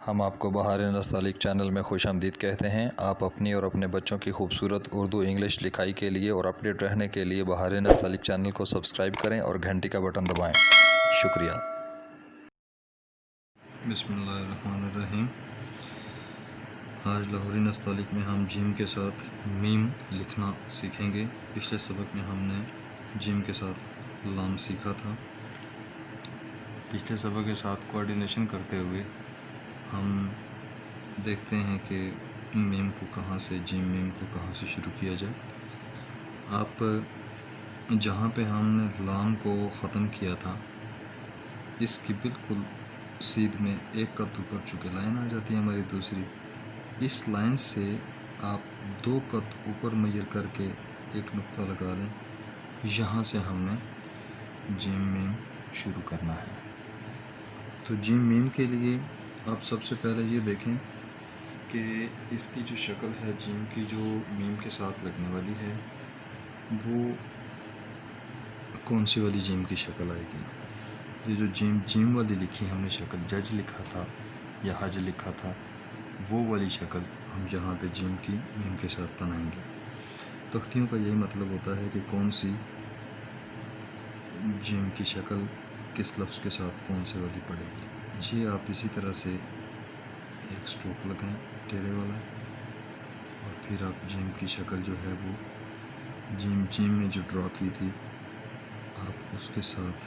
ہم آپ کو بہار نستعلیق چینل میں خوش آمدید کہتے ہیں۔ آپ اپنی اور اپنے بچوں کی خوبصورت اردو انگلش لکھائی کے لیے اور اپڈیٹ رہنے کے لیے بہار نستعلیق چینل کو سبسکرائب کریں اور گھنٹی کا بٹن دبائیں۔ شکریہ۔ بسم اللہ الرحمن الرحیم۔ آج لاہوری نستعلیق میں ہم جیم کے ساتھ میم لکھنا سیکھیں گے۔ پچھلے سبق میں ہم نے جیم کے ساتھ لام سیکھا تھا۔ پچھلے سبق کے ساتھ کوآرڈینیشن کرتے ہوئے ہم دیکھتے ہیں کہ میم کو کہاں سے جیم میم کو کہاں سے شروع کیا جائے۔ آپ جہاں پہ ہم نے لام کو ختم کیا تھا اس کی بالکل سیدھ میں ایک قد اوپر چونکہ لائن آ جاتی ہے ہماری دوسری، اس لائن سے آپ 2 قد اوپر میل کر کے ایک نقطہ لگا لیں۔ یہاں سے ہم نے جیم میم شروع کرنا ہے۔ تو جیم میم کے لیے آپ سب سے پہلے یہ دیکھیں کہ اس کی جو شکل ہے جیم کی جو میم کے ساتھ لگنے والی ہے وہ کون سی والی جیم کی شکل آئے گی۔ یہ جو جیم والی لکھی ہم نے شکل جج لکھا تھا یا حج لکھا تھا وہ والی شکل ہم یہاں پہ جیم کی میم کے ساتھ بنائیں گے۔ تختیوں کا یہی مطلب ہوتا ہے کہ کون سی جیم کی شکل کس لفظ کے ساتھ کون سے والی پڑے گی۔ یہ آپ اسی طرح سے ایک سٹروک لگائیں ٹیڑھے والا اور پھر آپ جیم کی شکل جو ہے وہ جیم میں جو ڈرا کی تھی آپ اس کے ساتھ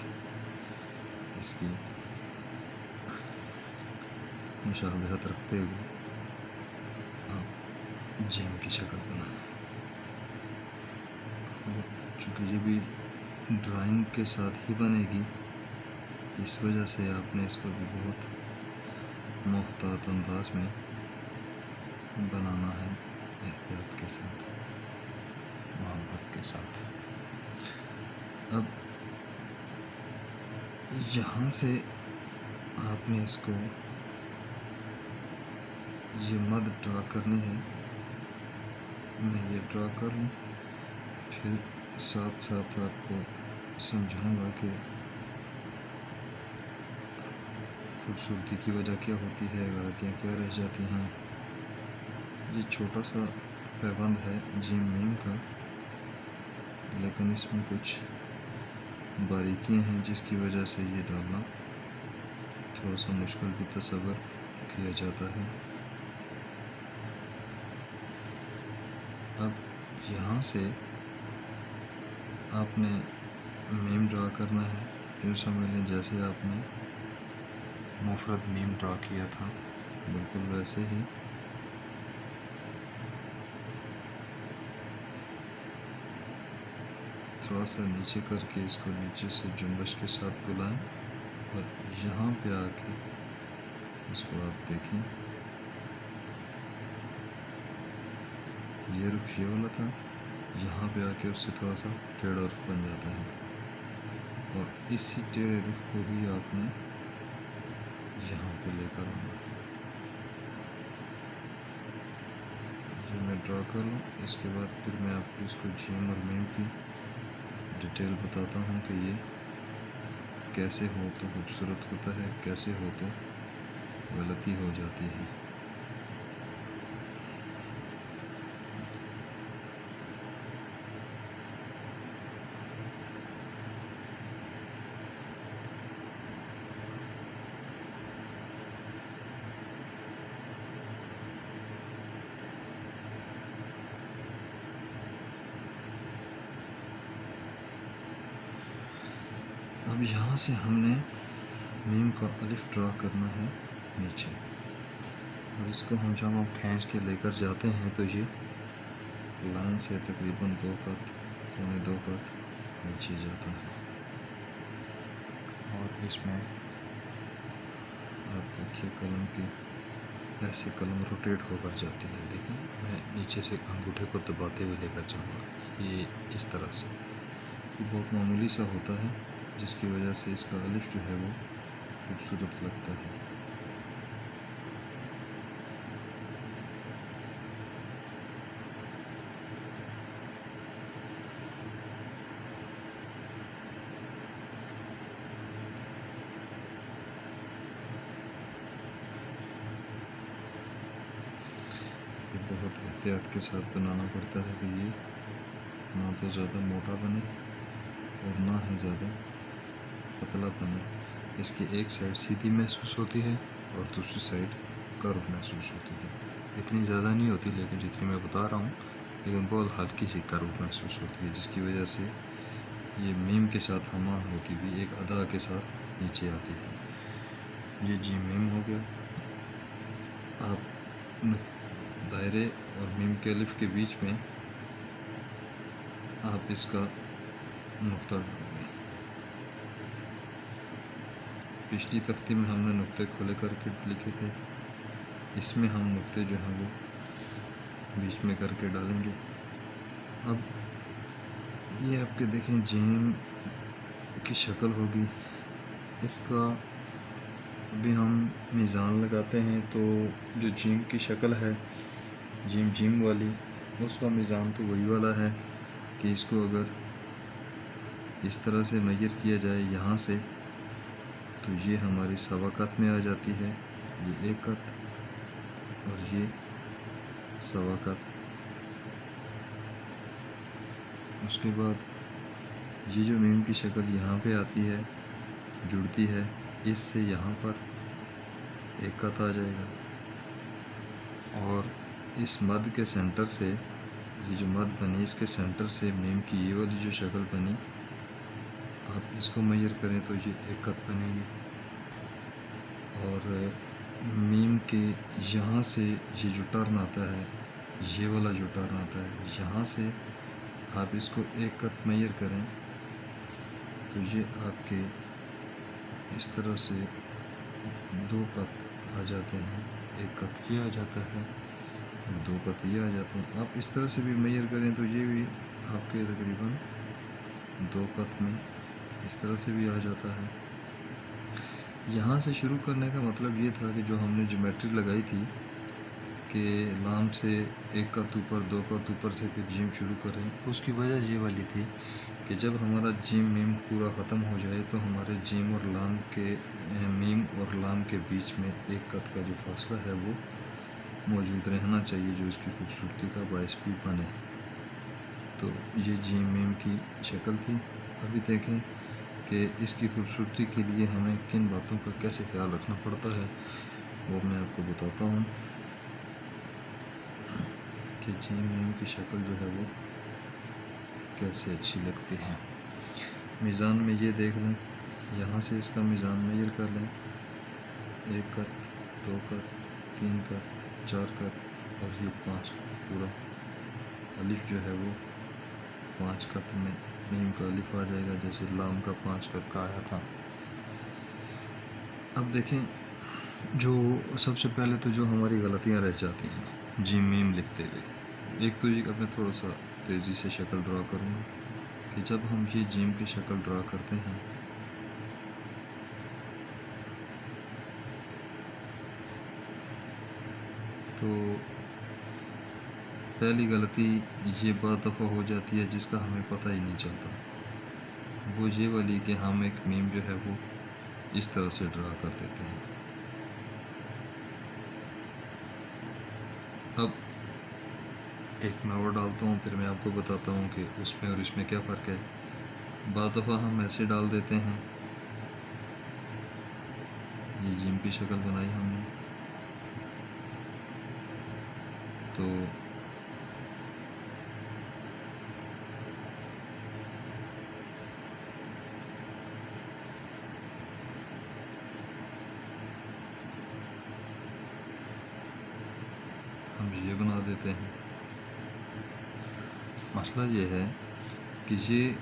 اس کی مشابہت رکھتے ہوئے آپ جیم کی شکل بنائیں۔ اور چونکہ یہ بھی ڈرائنگ کے ساتھ ہی بنے گی اس وجہ سے آپ نے اس کو بھی بہت محتاط انداز میں بنانا ہے، احتیاط کے ساتھ، محبت کے ساتھ۔ اب یہاں سے آپ نے اس کو یہ مد ڈرا کرنی ہے۔ میں یہ ڈرا کر لوں پھر ساتھ ساتھ آپ کو سمجھاؤں گا کہ خوبصورتی کی وجہ کیا ہوتی ہے، غلطیاں کیا رہ جاتی ہیں۔ یہ چھوٹا سا پیوند ہے جیم میم کا، لیکن اس میں کچھ باریکیاں ہیں جس کی وجہ سے یہ ڈالنا تھوڑا سا مشکل بھی تصور کیا جاتا ہے۔ اب یہاں سے آپ نے میم ڈرا کرنا ہے، یوں سمجھ لیں جیسے آپ نے مفرد میم ڈرا کیا تھا بالکل ویسے ہی تھوڑا سا نیچے کر کے اس کو نیچے سے جنبش کے ساتھ بلائیں اور یہاں پہ آ کے اس کو آپ دیکھیں یہ رخ یہ والا تھا، یہاں پہ آ کے اس سے تھوڑا سا ٹیڑھا رخ بن جاتا ہے اور اسی ٹیڑھے رخ کو ہی آپ نے یہاں پہ لے کر آنا ہے۔ یہ میں ڈرا کر لوں، اس کے بعد پھر میں آپ کو اس کو جیم اور میم کی ڈیٹیل بتاتا ہوں کہ یہ کیسے ہو تو خوبصورت ہوتا ہے، کیسے ہو تو غلطی ہو جاتی ہے۔ اب یہاں سے ہم نے میم کا الف ڈرا کرنا ہے نیچے، اور اس کو ہم جب آپ کھینچ کے لے کر جاتے ہیں تو یہ لائن سے تقریباً 2 قد پونے 2 قد نیچے جاتا ہے اور اس میں آپ دیکھیے قلم کی ایسے قلم روٹیٹ ہو کر جاتی ہے۔ دیکھیں میں نیچے سے انگوٹھے کو دباتے ہوئے لے کر جاؤں گا، یہ اس طرح سے یہ بہت معمولی سا ہوتا ہے جس کی وجہ سے اس کا الف جو ہے وہ خوبصورت لگتا ہے۔ کہ بہت احتیاط کے ساتھ بنانا پڑتا ہے کہ یہ نہ تو زیادہ موٹا بنے اور نہ ہی زیادہ پتلا بنے. اس کی ایک سائڈ سیدھی محسوس ہوتی ہے اور دوسری سائڈ کرو محسوس ہوتی ہے. اتنی زیادہ نہیں ہوتی لیکن جتنی میں بتا رہا ہوں، لیکن بہت ہلکی سی کرو محسوس ہوتی ہے، جس کی وجہ سے یہ میم کے ساتھ ہمہ ہوتی ہوئی ایک ادا کے ساتھ نیچے آتی ہے. یہ جیم میم ہو گیا. آپ دائرے اور میم کے الف کے بیچ میں آپ اس کا نقطہ ڈال دیں. پچھلی تختی میں ہم نے نقطے کھلے کر کے لکھے تھے، اس میں ہم نقطے جو ہیں وہ بیچ میں کر کے ڈالیں گے. اب یہ آپ کے دیکھیں جیم کی شکل ہوگی. اس کا ابھی ہم میزان لگاتے ہیں تو جو جیم کی شکل ہے جیم والی، اس کا میزان تو وہی والا ہے کہ اس کو اگر اس طرح سے میجر کیا جائے یہاں سے تو یہ ہماری سوا قط میں آ جاتی ہے. یہ ایک قط اور یہ سوا قط. اس کے بعد یہ جو میم کی شکل یہاں پہ آتی ہے جڑتی ہے، اس سے یہاں پر ایک قط آ جائے گا اور اس مد کے سینٹر سے، یہ جو مد بنی اس کے سینٹر سے میم کی یہ والی جو شکل بنی، آپ اس کو میجر کریں تو یہ ایک قط بنے گی. اور میم کے یہاں سے یہ جو ٹرن آتا ہے، یہ والا جو ٹرن آتا ہے، یہاں سے آپ اس کو ایک قط میجر کریں تو یہ آپ کے اس طرح سے دو قط آ جاتے ہیں. ایک قط یہ آ جاتا ہے اور دو قط یہ آ جاتے ہیں. آپ اس طرح سے بھی میجر کریں تو یہ بھی آپ کے تقریباً دو قط میں اس طرح سے بھی آ جاتا ہے. یہاں سے شروع کرنے کا مطلب یہ تھا کہ جو ہم نے جیومیٹری لگائی تھی کہ لام سے ایک قط اوپر دو قط اوپر سے پھر جیم شروع کریں، اس کی وجہ یہ والی تھی کہ جب ہمارا جیم میم پورا ختم ہو جائے تو ہمارے جیم اور لام کے میم اور لام کے بیچ میں ایک قط کا جو فاصلہ ہے وہ موجود رہنا چاہیے، جو اس کی خوبصورتی کا باعث بھی بنے. تو یہ جیم میم کی شکل تھی. ابھی دیکھیں کہ اس کی خوبصورتی کے لیے ہمیں کن باتوں کا کیسے خیال رکھنا پڑتا ہے، وہ میں آپ کو بتاتا ہوں کہ جیم میم کی شکل جو ہے وہ کیسے اچھی لگتی ہے. میزان میں یہ دیکھ لیں، یہاں سے اس کا میزان میجر کر لیں. ایک قط، دو قط، تین قط، چار قط اور یہ 5 قط. پورا الف جو ہے وہ 5 قط میں میم کا الف آ جائے گا، جیسے لام کا 5 قط کا آیا تھا. اب دیکھیں جو سب سے پہلے تو جو ہماری غلطیاں رہ جاتی ہیں جیم میم لکھتے ہوئے، ایک تو یہ اب میں تھوڑا سا تیزی سے شکل ڈرا کروں گا کہ جب ہم یہ جیم کی شکل ڈرا کرتے ہیں تو پہلی غلطی یہ بعض دفعہ ہو جاتی ہے جس کا ہمیں پتہ ہی نہیں چلتا، وہ یہ والی کہ ہم ایک میم جو ہے وہ اس طرح سے ڈرا کر دیتے ہیں. اب ایک میں اور ڈالتا ہوں، پھر میں آپ کو بتاتا ہوں کہ اس میں اور اس میں کیا فرق ہے. بعض دفعہ ہم ایسے ڈال دیتے ہیں، یہ جیم کی شکل بنائی ہم نے تو ہم یہ بنا دیتے ہیں. مسئلہ یہ ہے کہ یہ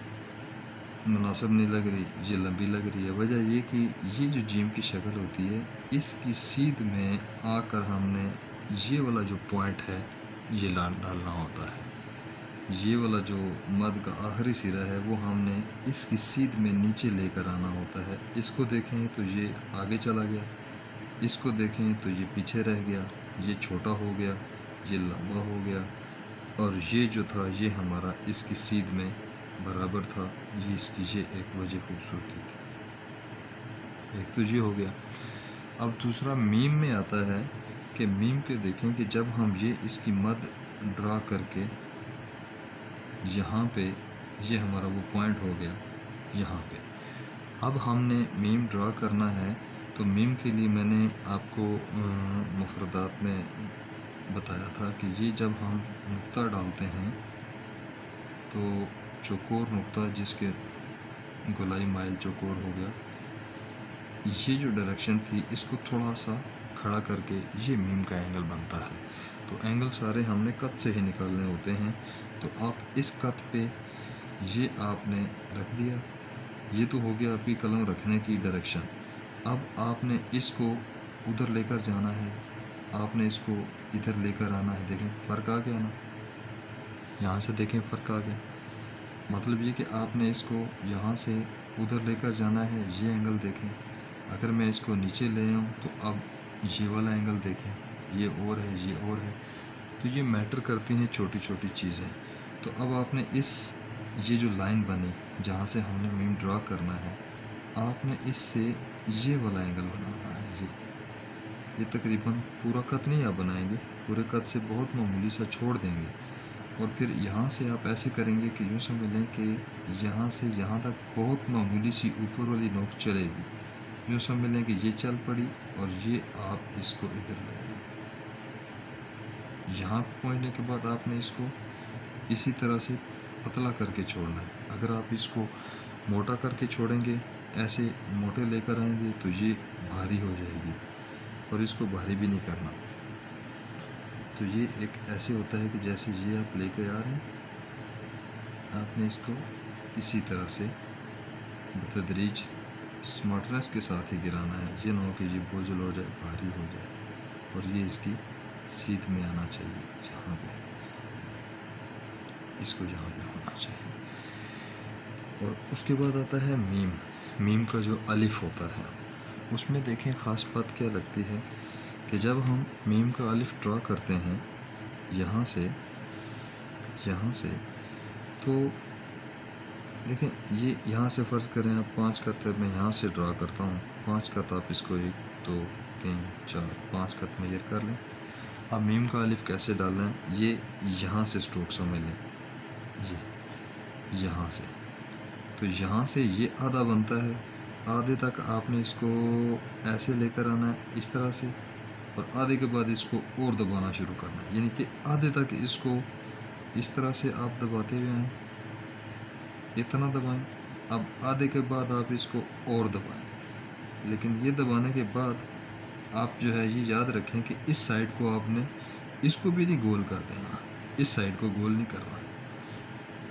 مناسب نہیں لگ رہی، یہ لمبی لگ رہی ہے. وجہ یہ کہ یہ جو جیم کی شکل ہوتی ہے اس کی سیدھ میں آ کر ہم نے یہ والا جو پوائنٹ ہے یہ ڈالنا ہوتا ہے. یہ والا جو مد کا آخری سرا ہے وہ ہم نے اس کی سیدھ میں نیچے لے کر آنا ہوتا ہے. اس کو دیکھیں تو یہ آگے چلا گیا، اس کو دیکھیں تو یہ پیچھے رہ گیا، یہ چھوٹا ہو گیا، یہ لمبا ہو گیا، اور یہ جو تھا یہ ہمارا اس کی سیدھ میں برابر تھا. یہ اس کی یہ ایک وجہ خوبصورتی تھی. ایک تو یہ ہو گیا. اب دوسرا میم میں آتا ہے کہ میم کے دیکھیں کہ جب ہم یہ اس کی مد ڈرا کر کے یہاں پہ یہ ہمارا وہ پوائنٹ ہو گیا یہاں پہ، اب ہم نے میم ڈرا کرنا ہے تو میم کے لیے میں نے آپ کو مفردات میں بتایا تھا کہ یہ جب ہم نقطہ ڈالتے ہیں تو چوکور نقطہ جس کے گولائی مائل چوکور ہو گیا، یہ جو ڈائریکشن تھی اس کو تھوڑا سا کھڑا کر کے یہ میم کا اینگل بنتا ہے۔ تو اینگل سارے ہم نے کت سے ہی نکالنے ہوتے ہیں، تو آپ اس کت پہ یہ آپ نے رکھ دیا، یہ تو ہو گیا آپ کی قلم رکھنے کی ڈائریکشن۔ اب آپ نے اس کو ادھر لے کر جانا ہے، آپ نے اس کو ادھر لے کر آنا ہے، دیکھیں فرق آ گیا نا، یہاں سے دیکھیں فرق آ گیا، مطلب یہ کہ آپ نے اس کو یہاں سے ادھر لے کر جانا ہے، یہ اینگل دیکھیں، اگر میں اس کو نیچے لے آؤں تو اب یہ والا اینگل دیکھیں، یہ اور ہے یہ اور ہے، تو یہ میٹر کرتی ہیں چھوٹی چھوٹی چیزیں۔ تو اب آپ نے یہ جو لائن بنی جہاں سے ہم نے میم ڈرا کرنا ہے، آپ نے اس سے یہ والا اینگل بنانا ہے، یہ تقریباً پورا کت نہیں آپ بنائیں گے، پورے کت سے بہت معمولی سا چھوڑ دیں گے، اور پھر یہاں سے آپ ایسے کریں گے کہ یوں سمجھ لیں کہ یہاں سے یہاں تک بہت معمولی سی اوپر والی نوک چلے گی، یوں سمجھ لیں کہ یہ چل پڑی اور یہ آپ اس کو ادھر لے آئیں، یہاں پہ پہنچنے کے بعد آپ نے اس کو اسی طرح سے پتلا کر کے چھوڑنا ہے۔ اگر آپ اس کو موٹا کر کے چھوڑیں گے، ایسے موٹے لے کر آئیں گے تو یہ بھاری ہو جائے گی، اور اس کو بھاری بھی نہیں کرنا۔ تو یہ ایک ایسے ہوتا ہے کہ جیسے یہ آپ لے کے آ رہے ہیں، آپ نے اس کو اسی طرح سے بتدریج سمارٹنس کے ساتھ ہی گرانا ہے، یہ نہ ہو کہ یہ بوجھل ہو جائے، بھاری ہو جائے، اور یہ اس کی سیدھ میں آنا چاہیے، جہاں پہ اس کو جہاں پہ ہونا چاہیے۔ اور اس کے بعد آتا ہے میم، میم کا جو الف ہوتا ہے اس میں دیکھیں خاص بات کیا لگتی ہے کہ جب ہم میم کا الف ڈرا کرتے ہیں یہاں سے تو دیکھیں یہ یہاں سے فرض کریں آپ 5 کت میں یہاں سے ڈرا کرتا ہوں، 5 کت آپ اس کو 1 2 3 4 5 کت میجر کر لیں۔ اب میم کا الف کیسے ڈالنا ہے، یہ یہاں سے سٹروک سمجھ لیں، یہ یہاں سے، تو یہاں سے یہ آدھا بنتا ہے، آدھے تک آپ نے اس کو ایسے لے کر آنا ہے اس طرح سے، اور آدھے کے بعد اس کو اور دبانا شروع کرنا ہے، یعنی کہ آدھے تک اس کو اس طرح سے آپ دباتے ہوئے آئیں، اتنا دبائیں، اب آدھے کے بعد آپ اس کو اور دبائیں، لیکن یہ دبانے کے بعد آپ جو ہے یہ یاد رکھیں کہ اس سائڈ کو آپ نے اس کو بھی نہیں گول کر دینا، اس سائڈ کو گول نہیں کرنا،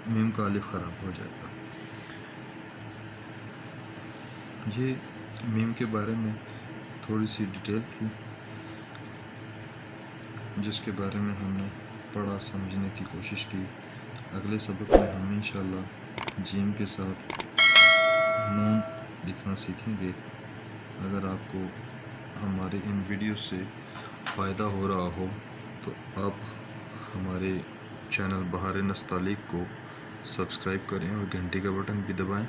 میم کا الف خراب ہو جائے گا۔ یہ میم کے بارے میں تھوڑی سی ڈیٹیل تھی جس کے بارے میں ہم نے پڑھا، سمجھنے کی کوشش کی۔ اگلے سبق میں ہم انشاءاللہ جیم کے ساتھ نون لکھنا سیکھیں گے۔ اگر آپ کو ہمارے ان ویڈیوز سے فائدہ ہو رہا ہو تو آپ ہمارے چینل بہار نستعلیق کو سبسکرائب کریں اور گھنٹی کا بٹن بھی دبائیں